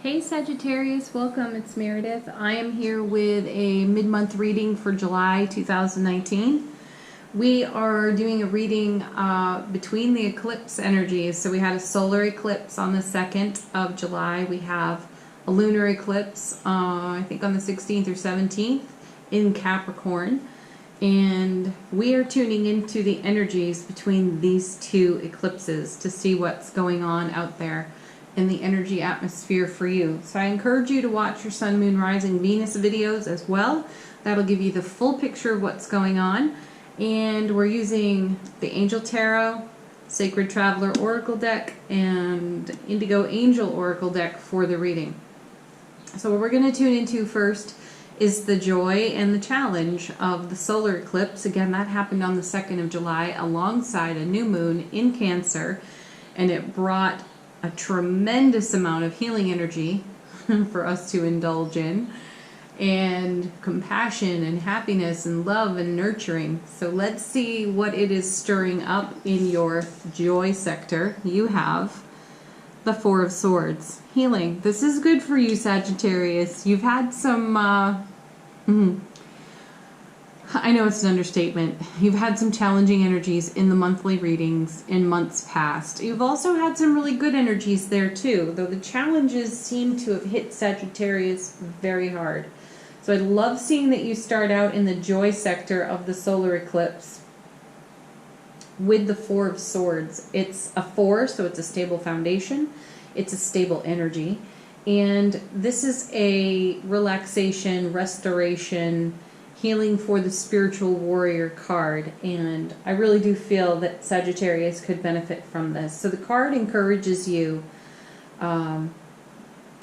Hey Sagittarius, welcome. It's Meredith. I am here with a mid-month reading for July 2019. We are doing a reading between the eclipse energies. So we had a solar eclipse on the 2nd of July. We have a lunar eclipse, I think on the 16th or 17th in Capricorn. And we are tuning into the energies between these two eclipses to see what's going on out there in the energy atmosphere for you. So I encourage you to watch your Sun, Moon, Rising, Venus videos as well. That'll give you the full picture of what's going on. And we're using the Angel Tarot, Sacred Traveler Oracle deck, and Indigo Angel Oracle deck for the reading. So what we're going to tune into first is the joy and the challenge of the solar eclipse. Again, that happened on the 2nd of July alongside a new moon in Cancer, and it brought a tremendous amount of healing energy for us to indulge in, and compassion and happiness and love and nurturing. So let's see what it is stirring up in your joy sector. You have the Four of Swords. Healing. This is good for you, Sagittarius. You've had some I know it's an understatement. You've had some challenging energies in the monthly readings in months past. You've also had some really good energies there too, though the challenges seem to have hit Sagittarius very hard. So I love seeing that you start out in the joy sector of the solar eclipse with the Four of Swords. It's a 4, so it's a stable foundation. It's a stable energy. And this is a relaxation, restoration, healing for the spiritual warrior card, and I really do feel that Sagittarius could benefit from this. So the card encourages you to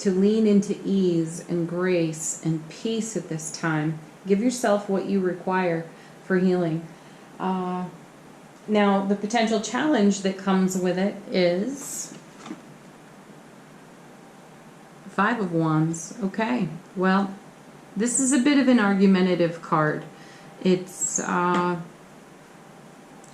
lean into ease and grace and peace at this time. Give yourself what you require for healing. Now the potential challenge that comes with it is Five of Wands. Okay, well, this is a bit of an argumentative card. It's an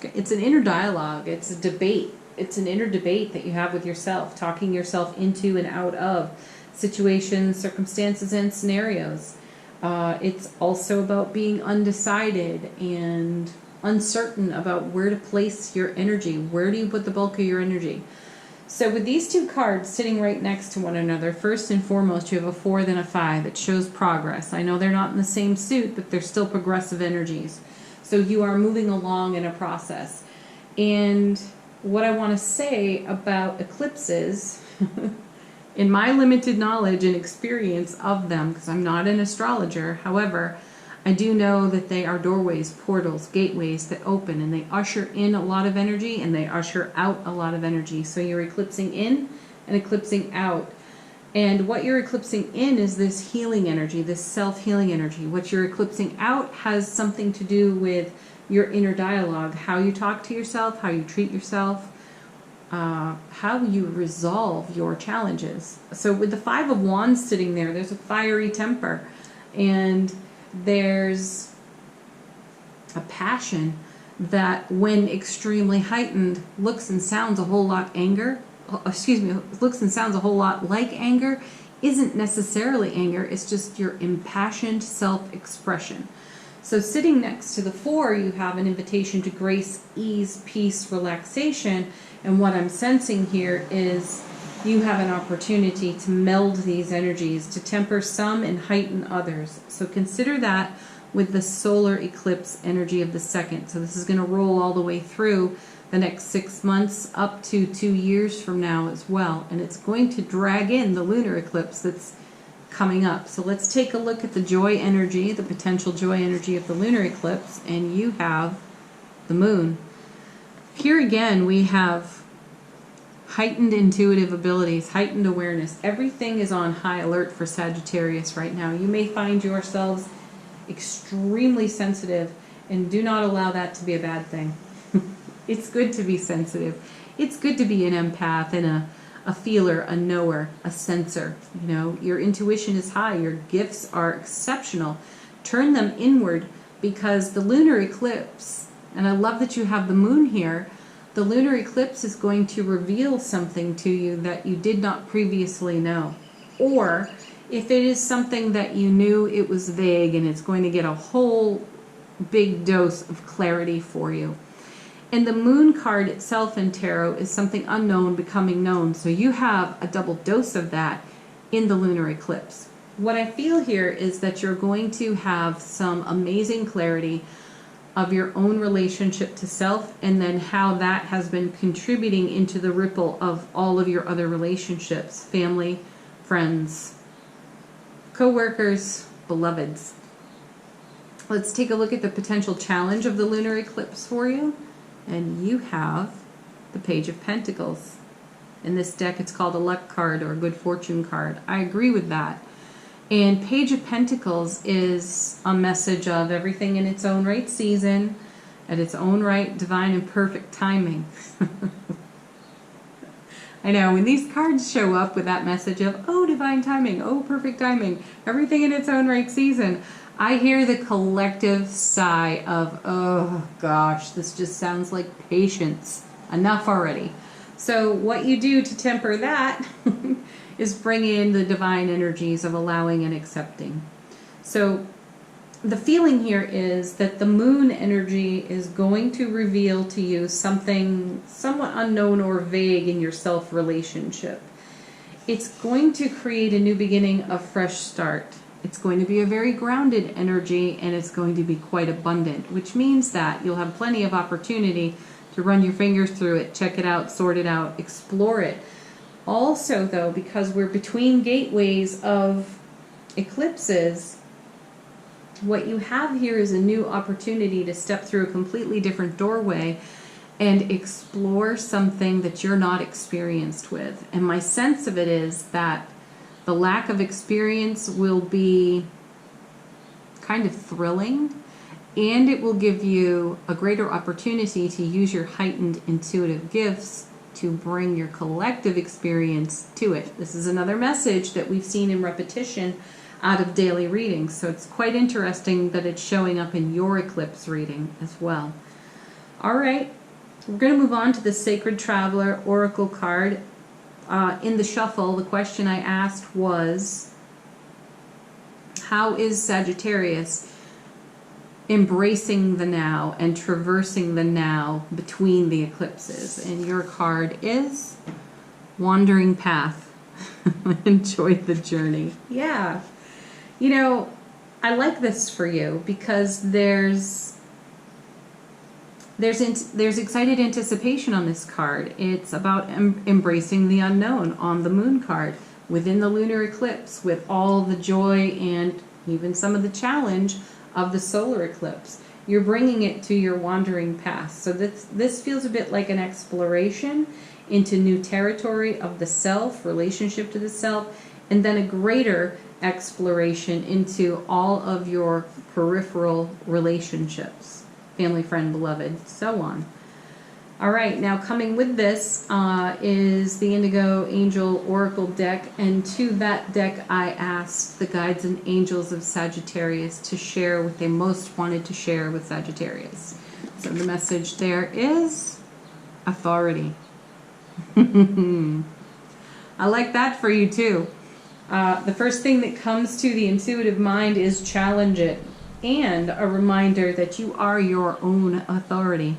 inner dialogue. It's a debate. It's an inner debate that you have with yourself, talking yourself into and out of situations, circumstances, and scenarios. It's also about being undecided and uncertain about where to place your energy. Where do you put the bulk of your energy? So with these two cards sitting right next to one another, first and foremost, you have a 4, then a 5. It shows progress. I know they're not in the same suit, but they're still progressive energies. So you are moving along in a process. And what I want to say about eclipses, in my limited knowledge and experience of them, because I'm not an astrologer, however, I do know that they are doorways, portals, gateways that open, and they usher in a lot of energy and they usher out a lot of energy. So you're eclipsing in and eclipsing out. And what you're eclipsing in is this healing energy, this self-healing energy. What you're eclipsing out has something to do with your inner dialogue, how you talk to yourself, how you treat yourself, how you resolve your challenges. So with the Five of Wands sitting there, there's a fiery temper, and there's a passion that, when extremely heightened, looks and sounds a whole lot looks and sounds a whole lot like anger, isn't necessarily anger. It's just your impassioned self-expression. So sitting next to the 4, you have an invitation to grace, ease, peace, relaxation. And what I'm sensing here is you have an opportunity to meld these energies, to temper some and heighten others. So consider that with the solar eclipse energy of the 2nd. So this is going to roll all the way through the next 6 months up to 2 years from now as well. And it's going to drag in the lunar eclipse that's coming up. So let's take a look at the joy energy, the potential joy energy of the lunar eclipse. And you have the moon. Here again, we have heightened intuitive abilities, heightened awareness. Everything is on high alert for Sagittarius right now. You may find yourselves extremely sensitive, and do not allow that to be a bad thing. It's good to be sensitive. It's good to be an empath and a feeler, a knower, a sensor. You know, your intuition is high. Your gifts are exceptional. Turn them inward, because the lunar eclipse, and I love that you have the moon here, the lunar eclipse is going to reveal something to you that you did not previously know. Or if it is something that you knew it was vague and it's going to get a whole big dose of clarity for you. And the moon card itself in tarot is something unknown becoming known. So you have a double dose of that in the lunar eclipse. What I feel here is that you're going to have some amazing clarity of your own relationship to self, and then how that has been contributing into the ripple of all of your other relationships, family, friends, co-workers, beloveds. Let's take a look at the potential challenge of the lunar eclipse for you. And you have the Page of Pentacles. In this deck, it's called a luck card or a good fortune card. I agree with that. And Page of Pentacles is a message of everything in its own right season, at its own right, divine and perfect timing. I know, when these cards show up with that message of, oh, divine timing, oh, perfect timing, everything in its own right season, I hear the collective sigh of, oh gosh, this just sounds like patience. Enough already. So what you do to temper that is bring in the divine energies of allowing and accepting. So the feeling here is that the moon energy is going to reveal to you something somewhat unknown or vague in your self relationship. It's going to create a new beginning, a fresh start. It's going to be a very grounded energy, and it's going to be quite abundant, which means that you'll have plenty of opportunity to run your fingers through it, check it out, sort it out, explore it. Also, though, because we're between gateways of eclipses, what you have here is a new opportunity to step through a completely different doorway and explore something that you're not experienced with. And my sense of it is that the lack of experience will be kind of thrilling, and it will give you a greater opportunity to use your heightened intuitive gifts to bring your collective experience to it. This is another message that we've seen in repetition out of daily readings, so it's quite interesting that it's showing up in your eclipse reading as well. All right, we're going to move on to the Sacred Traveler Oracle card. In the shuffle, the question I asked was, how is Sagittarius embracing the now and traversing the now between the eclipses? And your card is Wandering Path. Enjoy the journey. Yeah. You know, I like this for you because there's excited anticipation on this card. It's about embracing the unknown on the moon card within the lunar eclipse, with all the joy and even some of the challenge of the solar eclipse. You're bringing it to your wandering path. So this feels a bit like an exploration into new territory of the self, relationship to the self, and then a greater exploration into all of your peripheral relationships. Family, friend, beloved, so on. All right, now coming with this is the Indigo Angel Oracle deck, and to that deck I asked the guides and angels of Sagittarius to share what they most wanted to share with Sagittarius. So the message there is authority. I like that for you too. The first thing that comes to the intuitive mind is challenge it, and a reminder that you are your own authority.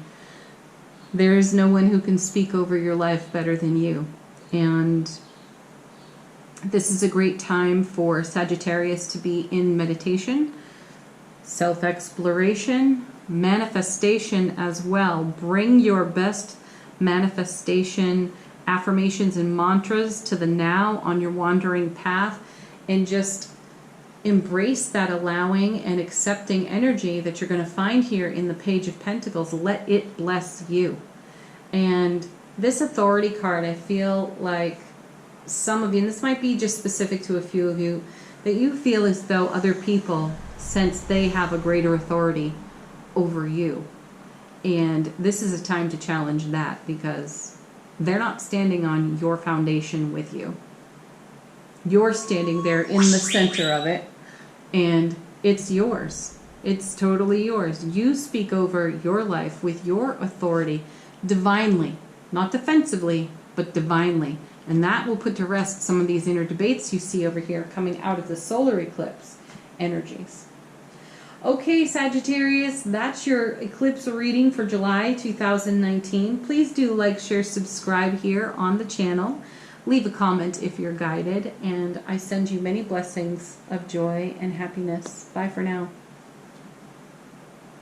There is no one who can speak over your life better than you. And this is a great time for Sagittarius to be in meditation, self-exploration, manifestation as well. Bring your best manifestation affirmations and mantras to the now on your wandering path, and just embrace that allowing and accepting energy that you're going to find here in the Page of Pentacles. Let it bless you. And this authority card, I feel like some of you, and this might be just specific to a few of you, that you feel as though other people sense they have a greater authority over you. And this is a time to challenge that, because they're not standing on your foundation with you. You're standing there in the center of it, and it's yours. It's totally yours. You speak over your life with your authority, divinely, not defensively, but divinely. And that will put to rest some of these inner debates you see over here coming out of the solar eclipse energies. Okay, Sagittarius, that's your eclipse reading for July 2019. Please do like, share, subscribe here on the channel. Leave a comment if you're guided, and I send you many blessings of joy and happiness. Bye for now.